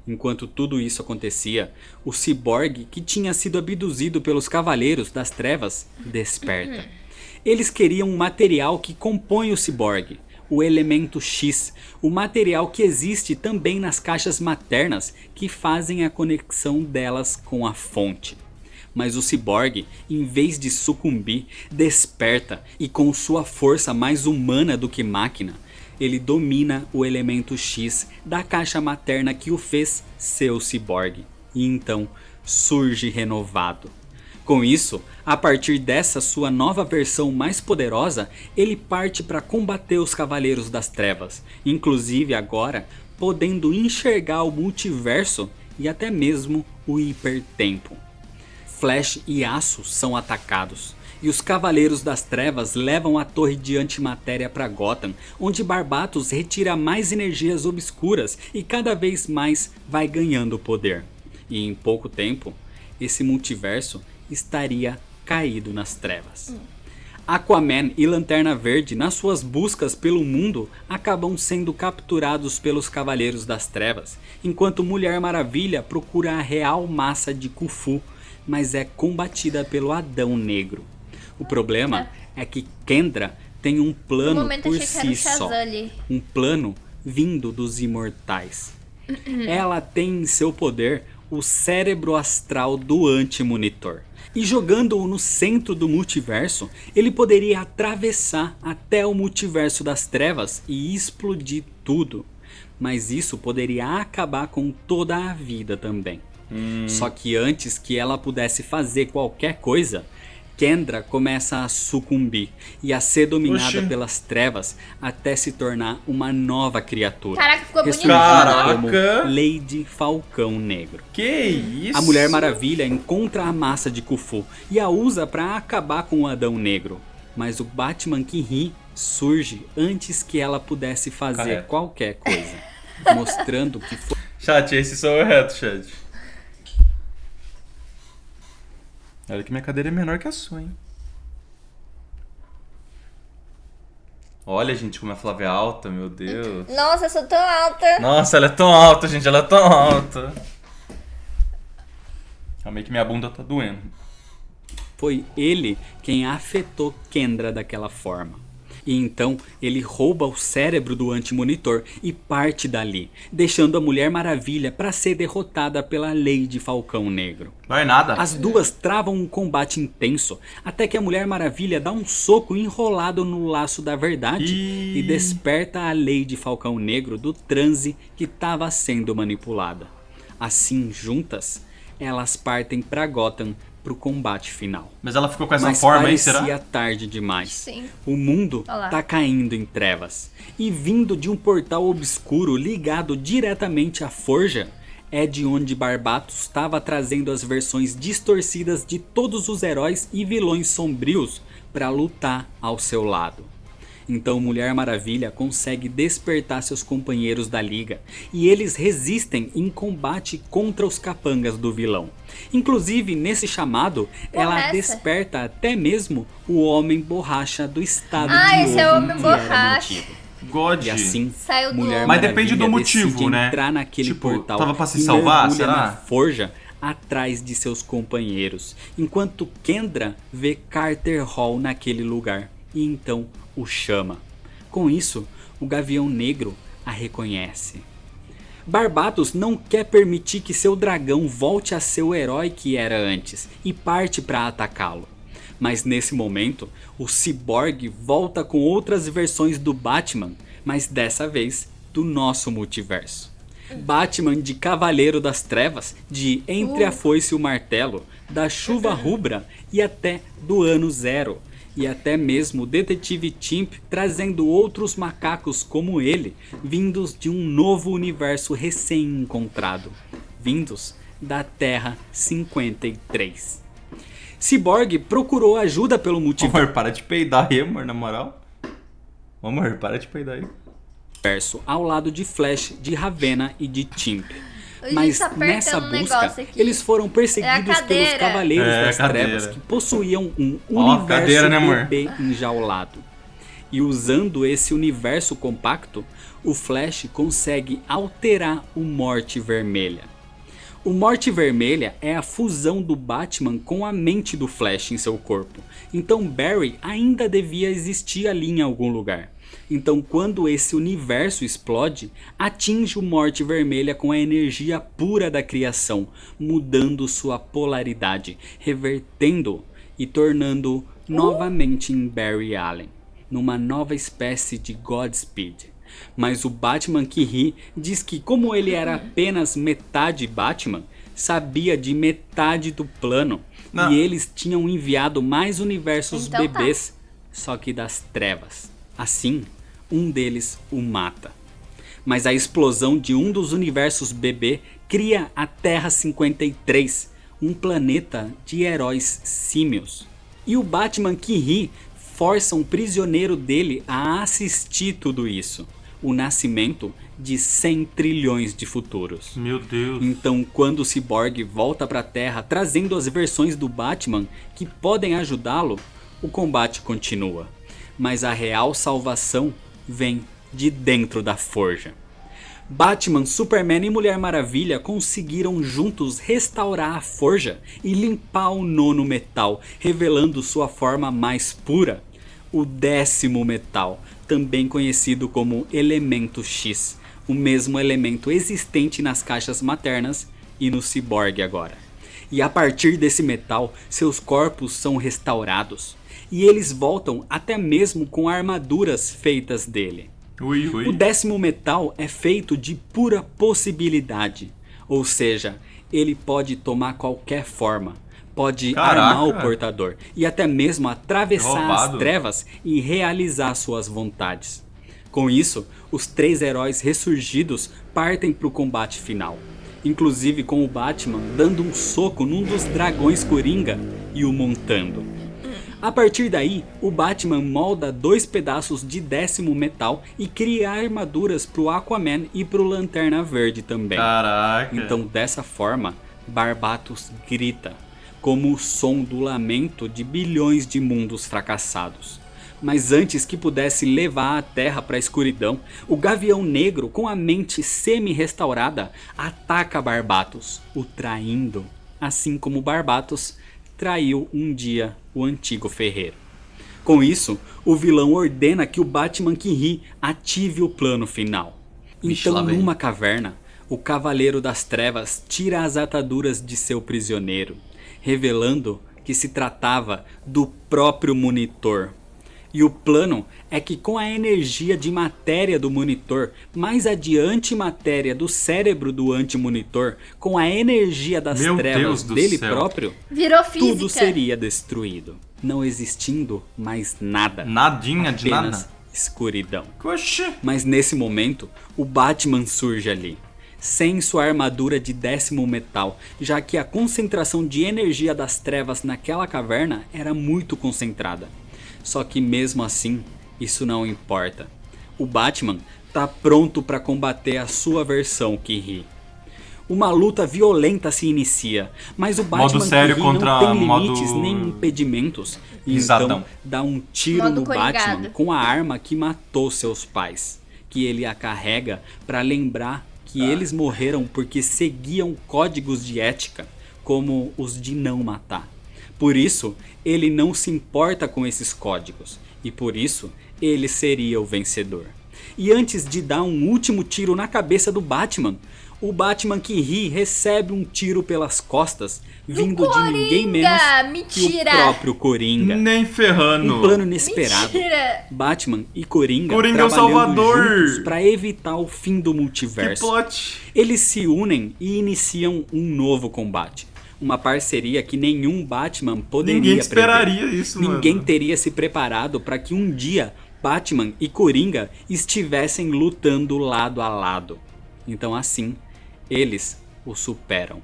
Enquanto tudo isso acontecia, o ciborgue que tinha sido abduzido pelos Cavaleiros das Trevas desperta. Eles queriam um material que compõe o ciborgue, o elemento X, o material que existe também nas caixas maternas que fazem a conexão delas com a fonte. Mas o ciborgue, em vez de sucumbir, desperta e com sua força mais humana do que máquina, ele domina o elemento X da caixa materna que o fez seu ciborgue. E então surge renovado. Com isso, a partir dessa sua nova versão mais poderosa, ele parte para combater os Cavaleiros das Trevas, inclusive agora podendo enxergar o multiverso e até mesmo o hipertempo. Flash e Aço são atacados, e os Cavaleiros das Trevas levam a torre de antimatéria para Gotham, onde Barbatos retira mais energias obscuras e cada vez mais vai ganhando poder. E em pouco tempo, esse multiverso estaria caído nas trevas. Aquaman e Lanterna Verde, nas suas buscas pelo mundo, acabam sendo capturados pelos Cavaleiros das Trevas, enquanto Mulher Maravilha procura a real massa de Khufu, mas é combatida pelo Adão Negro. O problema é que Kendra tem um plano por si só, um plano vindo dos imortais. Ela tem em seu poder o cérebro astral do Anti-Monitor. E jogando-o no centro do multiverso, ele poderia atravessar até o multiverso das trevas e explodir tudo. Mas isso poderia acabar com toda a vida também. Só que antes que ela pudesse fazer qualquer coisa, Kendra começa a sucumbir e a ser dominada pelas trevas até se tornar uma nova criatura. Caraca, ficou bonito. Como Lady Falcão Negro. que isso? A Mulher Maravilha encontra a massa de Khufu e a usa para acabar com o Adão Negro. Mas o Batman que ri surge antes que ela pudesse fazer qualquer coisa, mostrando que foi... Chat, esse sou eu reto, chat. Olha que minha cadeira é menor que a sua, hein? Olha, gente, como a Flávia é alta, meu Deus. Nossa, eu sou tão alta. Nossa, ela é tão alta, gente, ela é tão alta. Realmente que minha bunda tá doendo. Foi ele quem afetou Kendra daquela forma. E então ele rouba o cérebro do Anti-Monitor e parte dali, deixando a Mulher Maravilha para ser derrotada pela Lady Falcão Negro. Vai nada. As duas travam um combate intenso, até que a Mulher Maravilha dá um soco enrolado no laço da verdade e desperta a Lady Falcão Negro do transe que estava sendo manipulada. Assim, juntas, elas partem para Gotham pro combate final. Mas ela ficou com essa Mas forma aí, parecia será? tarde demais. Sim. O mundo Olá. tá caindo em trevas. E vindo de um portal obscuro ligado diretamente à Forja, é de onde Barbatos estava trazendo as versões distorcidas de todos os heróis e vilões sombrios para lutar ao seu lado. Então Mulher Maravilha consegue despertar seus companheiros da Liga e eles resistem em combate contra os capangas do vilão. Inclusive nesse chamado, ela essa? desperta até mesmo o Homem Borracha do estado de esse é o ovo Homem que era Borracha. mantido. God. E assim, Saiu do Mulher ovo. Mas depende Maravilha do motivo, decide né? entrar naquele Tipo, portal tava pra se e salvar, mergulha será? na Forja atrás de seus companheiros, enquanto Kendra vê Carter Hall naquele lugar e então o chama. Com isso, o Gavião Negro a reconhece. Barbatos não quer permitir que seu dragão volte a ser o herói que era antes e parte para atacá-lo. Mas nesse momento, o Cyborg volta com outras versões do Batman, mas dessa vez do nosso multiverso. Batman de Cavaleiro das Trevas, de Entre a Foice e o Martelo, da Chuva Rubra e até do Ano Zero. E até mesmo o Detetive Chimp trazendo outros macacos como ele, vindos de um novo universo recém-encontrado, vindos da Terra 53. Cyborg procurou ajuda pelo multiverso Amor, para de peidar aí, amor, na moral. Amor, para de peidar aí. ao lado de Flash, de Ravenna e de Chimp. Gente, Mas tá apertando nessa um busca, negócio aqui. eles foram perseguidos É a pelos cadeira. Cavaleiros É, das cadeira. Trevas, que possuíam um Ó, universo cadeira, né, amor? bebê enjaulado. E usando esse universo compacto, o Flash consegue alterar o Morte Vermelha. O Morte Vermelha é a fusão do Batman com a mente do Flash em seu corpo. Então Barry ainda devia existir ali em algum lugar. Então quando esse universo explode, atinge o Morte Vermelha com a energia pura da criação, mudando sua polaridade, revertendo e tornando novamente em Barry Allen, numa nova espécie de Godspeed. Mas o Batman que ri diz que como ele era apenas metade Batman, sabia de metade do plano. Não. E eles tinham enviado mais universos Então tá. bebês, só que das trevas. Assim, um deles o mata. Mas a explosão de um dos universos bebê cria a Terra 53, um planeta de heróis símios. E o Batman que ri força um prisioneiro dele a assistir tudo isso. O nascimento de 100 trilhões de futuros. Meu Deus. Então, quando o Cyborg volta para a Terra trazendo as versões do Batman que podem ajudá-lo, o combate continua. Mas a real salvação vem de dentro da Forja. Batman, Superman e Mulher Maravilha conseguiram juntos restaurar a Forja e limpar o nono metal, revelando sua forma mais pura, o 10º metal, também conhecido como Elemento X, o mesmo elemento existente nas caixas maternas e no Cyborg agora. E a partir desse metal, seus corpos são restaurados, e eles voltam até mesmo com armaduras feitas dele. Ui, ui. O 10º metal é feito de pura possibilidade, ou seja, ele pode tomar qualquer forma, pode Caraca. armar o portador e até mesmo atravessar as Roubado. trevas e realizar suas vontades. Com isso, os 3 heróis ressurgidos partem para o combate final, inclusive com o Batman dando um soco num dos dragões Coringa e o montando. A partir daí, o Batman molda 2 pedaços de 10º metal e cria armaduras pro Aquaman e pro Lanterna Verde também. Caraca. Então dessa forma, Barbatos grita: como o som do lamento de bilhões de mundos fracassados. Mas antes que pudesse levar a Terra para a escuridão, o Gavião Negro, com a mente semi-restaurada, ataca Barbatos, o traindo, assim como Barbatos traiu um dia o antigo ferreiro. Com isso, o vilão ordena que o Batman que ri ative o plano final. Vixe, lá Então, vem. numa caverna, o Cavaleiro das Trevas tira as ataduras de seu prisioneiro, revelando que se tratava do próprio Monitor. E o plano é que com a energia de matéria do Monitor, mais a de antimatéria do cérebro do anti-Monitor, com a energia das Meu trevas Deus do dele céu. próprio, Virou física. tudo seria destruído, não existindo mais nada, Nadinha de apenas nada. escuridão. Oxi. Mas nesse momento, o Batman surge ali, sem sua armadura de 10º metal, já que a concentração de energia das trevas naquela caverna era muito concentrada. Só que mesmo assim, isso não importa. O Batman tá pronto para combater a sua versão que ri. Uma luta violenta se inicia, mas o Batman sério que ri contra não tem limites modo nem impedimentos. E risadão. então dá um tiro Modo no Coringado. Batman com a arma que matou seus pais, que ele a carrega para lembrar que eles morreram porque seguiam códigos de ética, como os de não matar. Por isso, ele não se importa com esses códigos, e por isso, ele seria o vencedor. E antes de dar um último tiro na cabeça do Batman, o Batman que ri recebe um tiro pelas costas, vindo de ninguém menos que o Mentira. próprio Coringa. Nem ferrando. Um plano inesperado. Mentira. Batman e Coringa Coringa é o trabalhando Salvador. juntos para evitar o fim do Que multiverso. plot. Eles se unem e iniciam um novo combate. Uma parceria que nenhum Batman poderia Ninguém prever. esperaria isso, mano. Ninguém teria se preparado para que um dia Batman e Coringa estivessem lutando lado a lado. Então assim, eles o superam.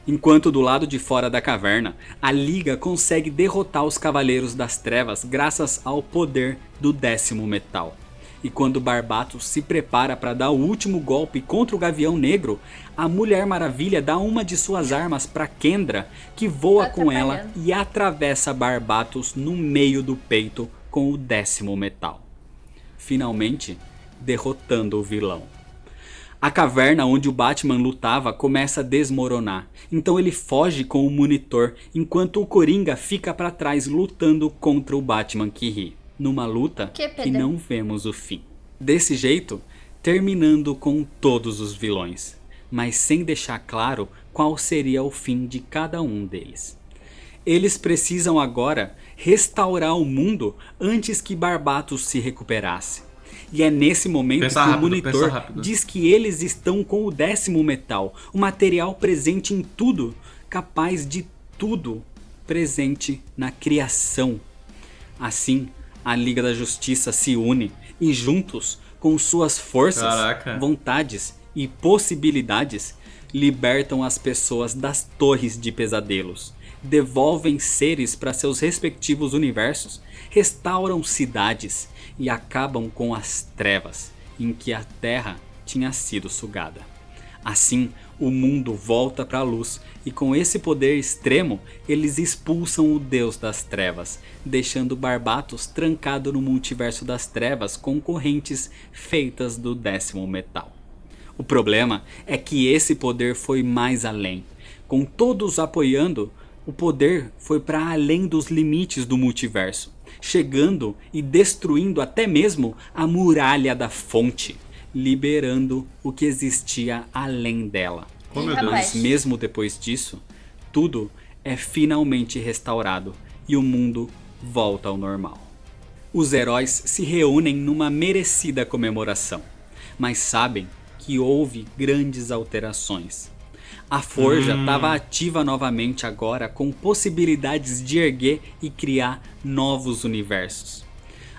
Enquanto do lado de fora da caverna, a Liga consegue derrotar os Cavaleiros das Trevas graças ao poder do 10º metal. E quando Barbatos se prepara para dar o último golpe contra o Gavião Negro, a Mulher Maravilha dá uma de suas armas para Kendra, que voa com ela Atrapalhando. e atravessa Barbatos no meio do peito com o 10º metal. Finalmente, derrotando o vilão. A caverna onde o Batman lutava começa a desmoronar, então ele foge com o Monitor, enquanto o Coringa fica para trás lutando contra o Batman que ri, numa luta Que que pedra. não vemos o fim. Desse jeito, terminando com todos os vilões, mas sem deixar claro qual seria o fim de cada um deles. Eles precisam agora restaurar o mundo antes que Barbatos se recuperasse. E é nesse momento Pensa que rápido, o Monitor pensa rápido. diz que eles estão com o 10º metal, o material presente em tudo, capaz de tudo, presente na criação. Assim, a Liga da Justiça se une e juntos, com suas forças, Caraca. vontades e possibilidades, libertam as pessoas das torres de pesadelos, devolvem seres para seus respectivos universos, restauram cidades e acabam com as trevas em que a Terra tinha sido sugada. Assim, o mundo volta para a luz e com esse poder extremo, eles expulsam o Deus das Trevas, deixando Barbatos trancado no multiverso das trevas com correntes feitas do 10º metal. O problema é que esse poder foi mais além. Com todos apoiando, o poder foi para além dos limites do multiverso, chegando e destruindo até mesmo a muralha da fonte, liberando o que existia além dela. Oh, meu Ih, Deus. rapaz. Mas mesmo depois disso, tudo é finalmente restaurado e o mundo volta ao normal. Os heróis se reúnem numa merecida comemoração, mas sabem que houve grandes alterações. A Forja estava ativa novamente agora, com possibilidades de erguer e criar novos universos.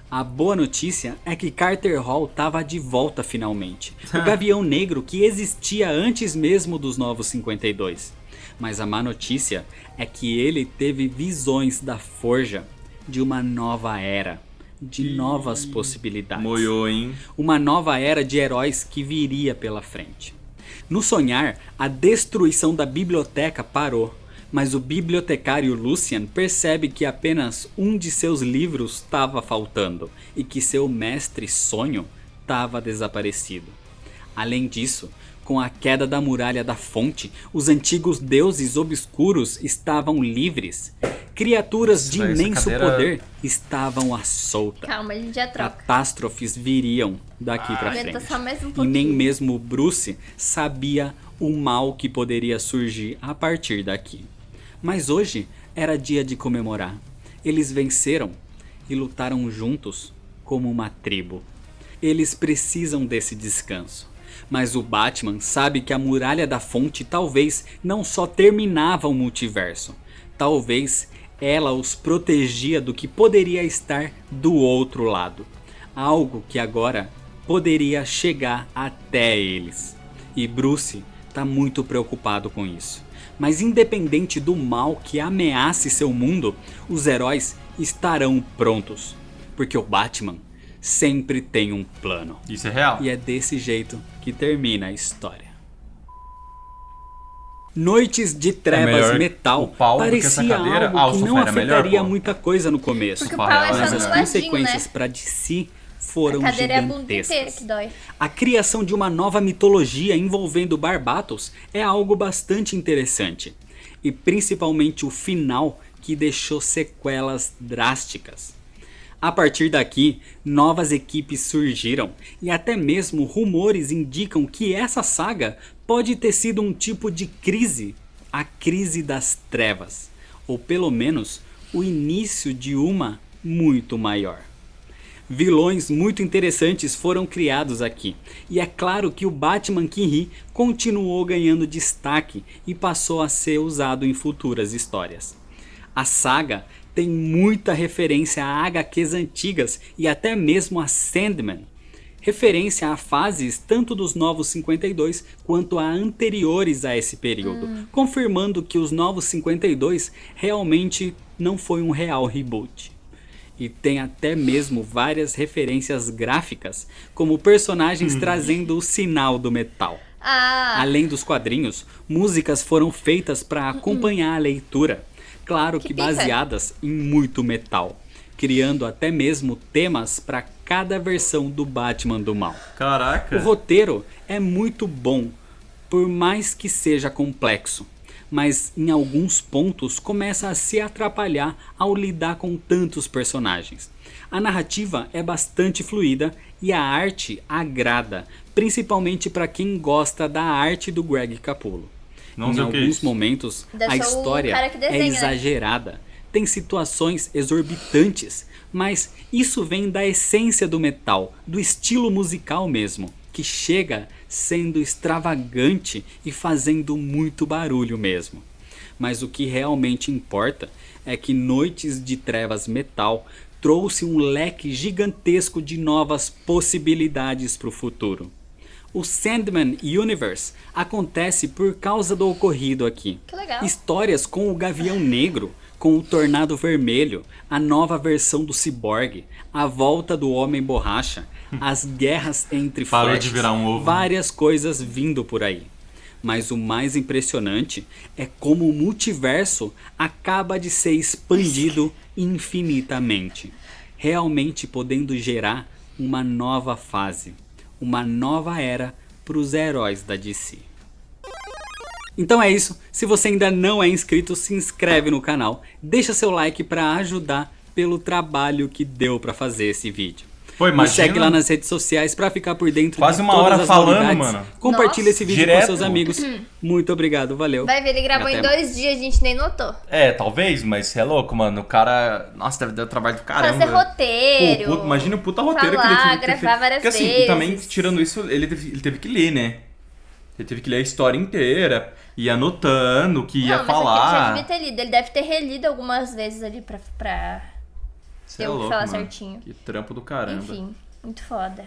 A boa notícia é que Carter Hall estava de volta finalmente. O Gavião Negro que existia antes mesmo dos Novos 52. Mas a má notícia é que ele teve visões da Forja de uma nova era, de novas possibilidades. Moiou, hein? Uma nova era de heróis que viria pela frente. No sonhar, a destruição da biblioteca parou, Mas o bibliotecário Lucian percebe que apenas um de seus livros estava faltando e que seu mestre sonho estava desaparecido. Além disso, com a queda da muralha da fonte, os antigos deuses obscuros estavam livres. Criaturas de imenso poder estavam à solta. Calma, a gente já troca. Catástrofes viriam daqui pra Aguenta frente. só mais um E pouquinho. nem mesmo Bruce sabia o mal que poderia surgir a partir daqui. Mas hoje era dia de comemorar. Eles venceram e lutaram juntos como uma tribo. Eles precisam desse descanso. Mas o Batman sabe que a muralha da fonte talvez não só terminava o multiverso. Talvez ela os protegia do que poderia estar do outro lado. Algo que agora poderia chegar até eles. E Bruce está muito preocupado com isso. Mas independente do mal que ameace seu mundo, os heróis estarão prontos. Porque o Batman sempre tem um plano. Isso é real. E é desse jeito que termina a história. Noites de Trevas melhor Metal o pau do que essa parecia cadeira? algo Ah, o que sofá não era melhor, afetaria pô. muita coisa no começo. Porque o pau é Mas só as do ladinho, consequências né? para DC foram A cadeira é a bunda inteira gigantescas. que dói. A criação de uma nova mitologia envolvendo Barbatos é algo bastante interessante. E principalmente o final, que deixou sequelas drásticas. A partir daqui, novas equipes surgiram e até mesmo rumores indicam que essa saga pode ter sido um tipo de crise, a crise das trevas, ou pelo menos o início de uma muito maior. Vilões muito interessantes foram criados aqui, e é claro que o Batman que ri continuou ganhando destaque e passou a ser usado em futuras histórias. A saga tem muita referência a HQs antigas e até mesmo a Sandman, referência a fases tanto dos Novos 52 quanto a anteriores a esse período, confirmando que os Novos 52 realmente não foi um real reboot. E tem até mesmo várias referências gráficas, como personagens trazendo o sinal do metal. Além dos quadrinhos, músicas foram feitas para acompanhar a leitura, claro que pica. baseadas em muito metal, criando até mesmo temas para cada versão do Batman do Mal. Caraca. O roteiro é muito bom, por mais que seja complexo, mas em alguns pontos começa a se atrapalhar ao lidar com tantos personagens. A narrativa é bastante fluida e a arte agrada, principalmente para quem gosta da arte do Greg Capullo. Não Em sei o que é alguns isso. momentos, Deve a ser o história cara que desenha, é né? exagerada. Tem situações exorbitantes, mas isso vem da essência do metal, do estilo musical mesmo, que chega sendo extravagante e fazendo muito barulho mesmo. Mas o que realmente importa é que Noites de Trevas Metal trouxe um leque gigantesco de novas possibilidades para o futuro. O Sandman Universe acontece por causa do ocorrido aqui. Que legal. Histórias com o Gavião Negro, com o Tornado Vermelho, a nova versão do Cyborg, a volta do Homem Borracha, as guerras entre Parou Flashes, de virar um ovo. várias coisas vindo por aí. Mas o mais impressionante é como o multiverso acaba de ser expandido infinitamente, realmente podendo gerar uma nova fase, uma nova era para os heróis da DC. Então é isso, se você ainda não é inscrito, se inscreve no canal, deixa seu like para ajudar pelo trabalho que deu para fazer esse vídeo. Pô, Me imagina. segue lá nas redes sociais para ficar por dentro Quase de uma todas hora as falando, novidades. mano. Compartilha Nossa. esse vídeo Direto. com seus amigos. Muito obrigado, valeu. Vai ver, ele gravou Até em mais. 2 dias, a gente nem notou. É, talvez, mas você é louco, mano. O cara. Nossa, deve dar trabalho do caramba. Fazer roteiro. Pô, imagina o puta roteiro falar, que ele teve que ter gravar feito. várias Porque assim, vezes. e também, tirando isso, ele teve que ler, né? Ele teve que ler a história inteira, ir anotando o que ia Não, mas falar. aqui ele já devia ter lido. Ele deve ter relido algumas vezes ali pra Cê é eu louco, falar mano. certinho. Que trampo do caramba. Enfim, muito foda.